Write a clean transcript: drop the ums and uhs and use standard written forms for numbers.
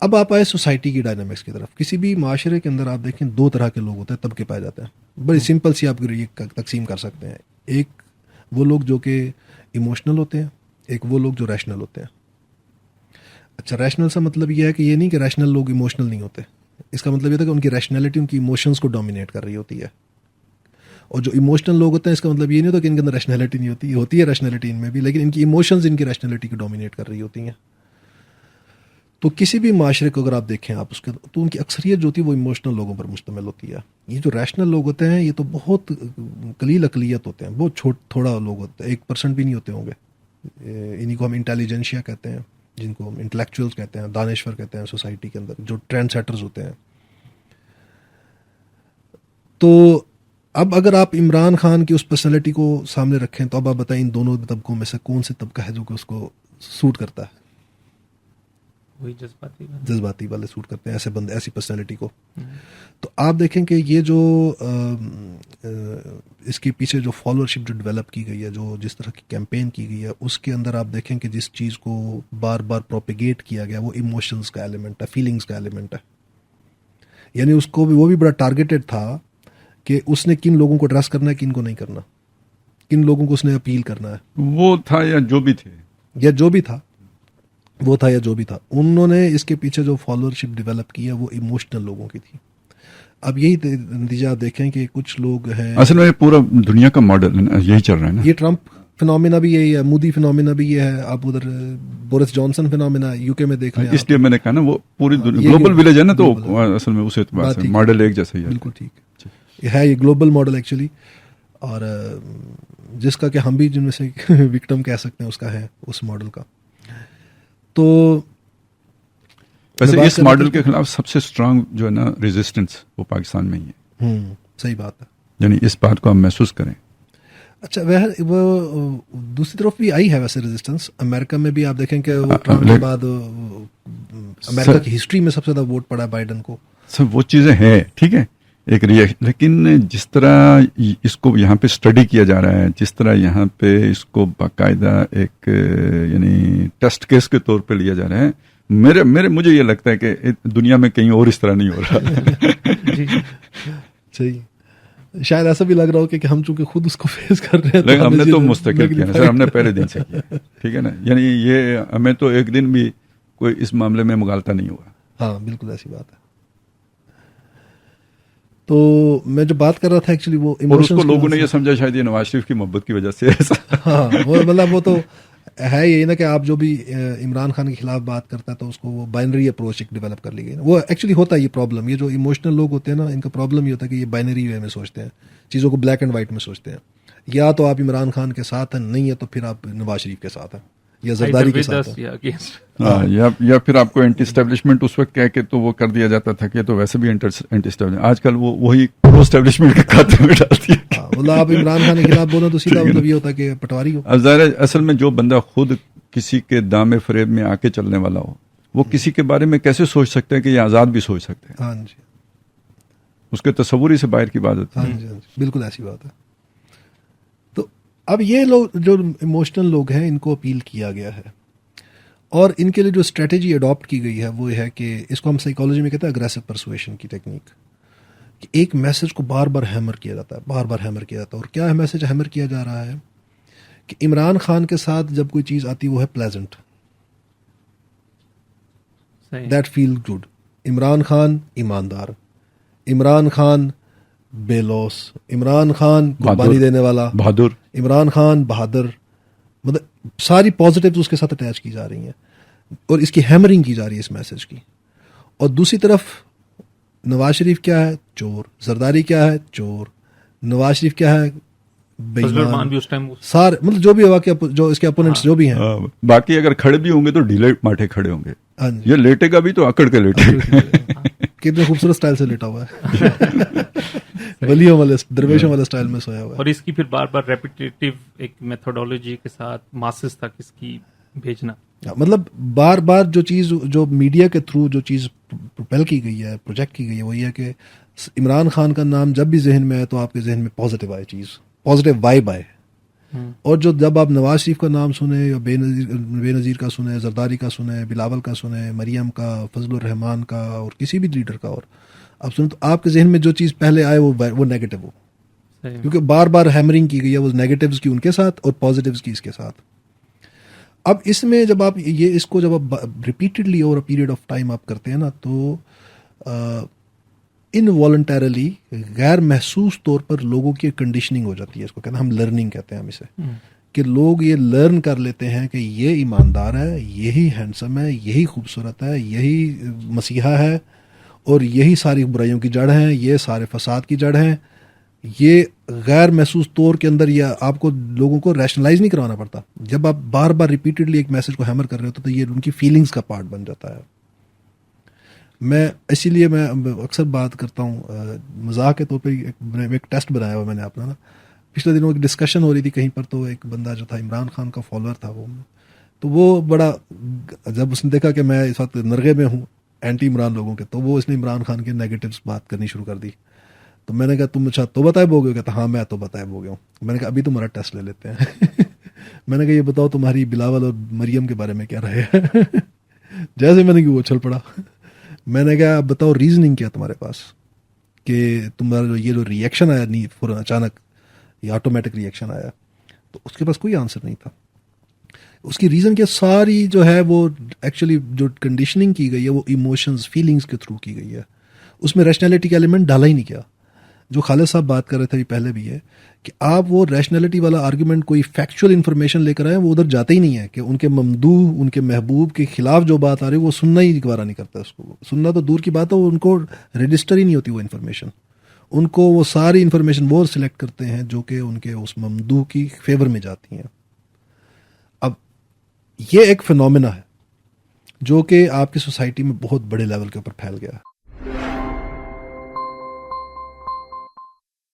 अब आप आए सोसाइटी की डायनामिक्स की तरफ। किसी भी माशरे के अंदर आप देखें दो तरह के लोग होते हैं, तबके पाए जाते हैं। बड़ी सिंपल सी आप ये तकसीम कर सकते हैं। एक वो लोग जो कि इमोशनल होते हैं, एक वो लोग जो रैशनल होते हैं। अच्छा, रैशनल से मतलब ये है कि ये नहीं कि रैशनल लोग इमोशनल नहीं होते। इसका मतलब ये था कि उनकी रैशनैलिटी उनकी इमोशंस को डोमिनेट कर रही होती है। और जो इमोशनल लोग होते हैं, इसका मतलब ये नहीं होता कि इनके अंदर रैशनैलिटी नहीं होती, होती है रैशनैलिटी इनमें भी, लेकिन इनकी इमोशंस इनकी रैशनैलिटी को डोमिनेट कर रही होती हैं। तो किसी भी माशरे को अगर आप देखें आप उसके, तो उनकी अक्सरियत जो होती है वो इमोशनल लोगों पर मुश्तमिल होती है। ये जो रैशनल लोग होते हैं ये तो बहुत कलील अकलियत होते हैं, बहुत थोड़ा लोग होते हैं, 1% भी नहीं होते होंगे। इन्हीं को हम इंटेलिजेंशिया कहते हैं, जिनको हम इंटेलेक्चुअल्स कहते हैं, दानिश्वर कहते हैं सोसाइटी के अंदर, जो ट्रेंड सेटर्स होते हैं। तो अब अगर आप इमरान खान की उस पर्सनैलिटी को सामने रखें तो अब आप बताएं इन दोनों तबकों में से कौन से तबका है जो कि उसको सूट करता है? वही जज्बाती वाले सूट करते हैं ऐसे बंदे, ऐसी पर्सनैलिटी को। तो आप देखें कि ये जो इसके पीछे जो फॉलोअरशिप जो डेवलप की गई है, जो जिस तरह की कैंपेन की गई है, उसके अंदर आप देखें कि जिस चीज़ को बार बार प्रोपेगेट किया गया वो इमोशंस का एलिमेंट है, फीलिंग्स का एलिमेंट है। यानी उसको भी, वो भी बड़ा टारगेटेड था कि उसने किन लोगों को एड्रेस करना है, किन को नहीं करना, किन लोगों को उसने अपील करना है। वो था या जो भी थे, या जो भी था, वो था या जो भी था, उन्होंने इसके पीछे जो फॉलोअरशिप डेवलप की है वो इमोशनल लोगों की थी। अब यही नतीजा आप देखें कि कुछ लोग हैं, असल में पूरा दुनिया का मॉडल यही चल रहा है ना। ये ट्रंप फिनोमिना भी यही है, मोदी फिनोमिना भी ये है, आप उधर बोरिस जॉनसन फिनोमिना यूके में देख लें। इसलिए मैंने कहा ना वो पूरी ग्लोबल विलेज है ना, तो असल में उस एतबार से मॉडल एक जैसा ही है। बिल्कुल ठीक है, ये ग्लोबल मॉडल एक्चुअली, और जिसका कि हम भी जिनमें से विक्टिम कह सकते हैं उसका है, उस मॉडल का। तो वैसे इस मॉडल के खिलाफ सबसे स्ट्रांग जो है ना रेजिस्टेंस, वो पाकिस्तान में ही है। सही बात है, यानी इस बात को हम महसूस करें। अच्छा, वह वो दूसरी तरफ भी आई है वैसे रेजिस्टेंस। अमेरिका में भी आप देखें कि ट्रंप के बाद अमेरिका की हिस्ट्री में सबसे ज़्यादा वोट पड़ा है बाइडन को। सर वो चीज़ें हैं, ठीक है, एक रिएक्शन, लेकिन जिस तरह इसको यहाँ पे स्टडी किया जा रहा है, जिस तरह यहाँ पे इसको बाकायदा एक यानी टेस्ट केस के तौर पे लिया जा रहा है, मुझे ये लगता है कि दुनिया में कहीं और इस तरह नहीं हो रहा। सही, शायद ऐसा भी लग रहा हो कि हम चूंकि खुद उसको फेस कर रहे हैं, लेकिन हमने तो मुस्तकिल किया सर, हमने पहले दिन से किया, ठीक है ना। यानी ये हमें तो एक दिन भी कोई इस मामले में मुगालता नहीं हुआ। हाँ बिल्कुल ऐसी बात है। तो मैं जो बात कर रहा था एक्चुअली वो और उसको लोगों ने ये समझा शायद ये नवाज शरीफ की मोहब्बत की वजह से ऐसा। हाँ, वो मतलब वो तो है यही ना कि आप जो भी इमरान खान के खिलाफ बात करता है तो उसको वो बाइनरी अप्रोच एक डेवलप कर ली गई। वो एक्चुअली होता है ये प्रॉब्लम, ये जो इमोशनल लोग होते हैं ना, इनका प्रॉब्लम ये होता है कि ये बाइनरी वे में सोचते हैं, चीज़ों को ब्लैक एंड वाइट में सोचते हैं। या तो आप इमरान खान के साथ हैं, नहीं है तो फिर आप नवाज शरीफ के साथ हैं या जरदारी के साथ हैं। या फिर आपको एंटी एस्टेब्लिशमेंट उस वक्त कह के तो वो कर दिया जाता था कि तो वैसे भी एंटी एस्टेब्लिशमेंट, आजकल वो वही प्रो एस्टेब्लिशमेंट के खाते में डालती है। मतलब आप इमरान खान के खिलाफ बोलो तो सीधा मतलब ये होता है कि पटवारी हो। अब ज़ाहिर है असल में जो बंदा खुद किसी के दामे फरेब में आके चलने वाला हो, वो किसी के बारे में कैसे सोच सकते हैं कि ये आज़ाद भी सोच सकते हैं। हाँ जी, उसके तस्वुर से बाहर की बात होती है। हाँ जी, बिल्कुल ऐसी बात है। तो अब ये लोग जो इमोशनल लोग हैं इनको अपील किया गया है, और इनके लिए जो स्ट्रेटेजी अडॉप्ट की गई है वो है कि इसको हम साइकोलॉजी में कहते हैं अग्रेसिव परसुएशन की टेक्निक, कि एक मैसेज को बार बार हैमर किया जाता है, बार बार हैमर किया जाता है। और क्या मैसेज हैमर किया जा रहा है कि इमरान खान के साथ जब कोई चीज़ आती है वो है pleasant, that feel good. Imran Khan ईमानदार, इमरान खान बेलौस, इमरान खान कुर्बानी देने वाला, बहादुर, इमरान खान बहादुर, मतलब सारी पॉजिटिव्स उसके साथ अटैच की जा रही हैं और इसकी हैमरिंग की जा रही है इस मैसेज की। और दूसरी तरफ नवाज शरीफ क्या है? चोर। जरदारी क्या है? चोर। नवाज शरीफ क्या है? बेईमान। भी उस टाइम सारे मतलब जो भी हुआ कि जो इसके अपोनेंट्स जो भी हैं, बाकी अगर खड़े भी होंगे तो ढीले माठे खड़े होंगे। हाँ जी, ये लेटेगा भी तो अकड़ के लेटेगा। कितने खूबसूरत स्टाइल से लेटा हुआ है। वलियों वाले दरवेशों वाले स्टाइल में सोया हुआ है। और इसकी फिर बार बार रेपिटेटिव एक मेथोडोलॉजी के साथ मासेस तक इसकी भेजना, मतलब बार बार जो चीज़ जो मीडिया के थ्रू जो चीज़ प्रोपेल की गई है, प्रोजेक्ट की गई है, वो ये है कि इमरान खान का नाम जब भी जहन में आए तो आपके जहन में पॉजिटिव आए, चीज़ पॉजिटिव वाइब आए। और जो जब आप नवाज शरीफ का नाम सुने या बेनज़ीर का सुने, जरदारी का सुने, बिलावल का सुने, मरियम का, फजलुर रहमान का और किसी भी लीडर का और आप सुने, तो आपके जहन में जो चीज़ पहले आए वो नेगेटिव हो, क्योंकि बार बार हैमरिंग की गई है वो नेगेटिव्स की उनके साथ और पॉजिटिव्स की इसके साथ। अब इसमें जब आप इसको जब आप repeatedly over a period of time आप करते हैं ना, तो इनवॉलंटरली गैर महसूस तौर पर लोगों की कंडीशनिंग हो जाती है। इसको कहते हैं, हम लर्निंग कहते हैं हम इसे, कि लोग ये लर्न कर लेते हैं कि ये ईमानदार है, यही हैंडसम है, यही खूबसूरत है, यही मसीहा है और यही सारी बुराइयों की जड़ है, ये सारे फसाद की जड़ है। ये गैर महसूस तौर के अंदर या आपको लोगों को रैशनलाइज नहीं करवाना पड़ता। जब आप बार बार रिपीटेडली एक मैसेज को हैमर कर रहे हो तो ये उनकी फीलिंग्स का पार्ट बन जाता है। इसीलिए मैं अक्सर बात करता हूँ मजाक के तौर पर, एक टेस्ट बनाया हुआ मैंने अपना ना। पिछले दिनों एक डिस्कशन हो रही थी कहीं पर, तो एक बंदा जो था इमरान खान का फॉलोअर था वो बड़ा, जब उसने देखा कि मैं इस वक्त नरगे में हूँ एंटी इमरान लोगों के, तो वो इसने इमरान खान के नेगेटिव्स बात करनी शुरू कर दी। तो मैंने कहा तुम अच्छा तो बताए हो गए? कहता हाँ मैं तो बताए हो गया हूँ। मैंने कहा अभी तुम्हारा टेस्ट ले लेते हैं। मैंने कहा ये बताओ तुम्हारी बिलावल और मरियम के बारे में क्या रहे है? जैसे मैंने कि वो उछल पड़ा। मैंने कहा बताओ रीजनिंग क्या तुम्हारे पास, कि तुम्हारा ये जो रिएक्शन आया नहीं फौरन अचानक, ये ऑटोमेटिक रिएक्शन आया, तो उसके पास कोई आंसर नहीं था। उसकी रीज़न क्या, सारी जो है वो एक्चुअली जो कंडीशनिंग की गई है वो इमोशंस फीलिंग्स के थ्रू की गई है, उसमें रैशनैलिटी का एलिमेंट डाला ही नहीं किया। जो खालिद साहब बात कर रहे थे पहले भी है कि आप वो रैशनैलिटी वाला आर्गुमेंट कोई फैक्चुअल इंफॉर्मेशन लेकर आए, वो उधर जाते ही नहीं है कि उनके ममदूह उनके महबूब के खिलाफ जो बात आ रही है वो सुनना ही गवारा नहीं करता। उसको सुनना तो दूर की बात है, वो उनको रजिस्टर ही नहीं होती वो इन्फॉर्मेशन। उनको वो सारी इन्फॉर्मेशन वो सिलेक्ट करते हैं जो कि उनके उस ममदूह की फेवर में जाती हैं। अब ये एक फिनोमेना है जो कि आपकी सोसाइटी में बहुत बड़े लेवल के ऊपर फैल गया है।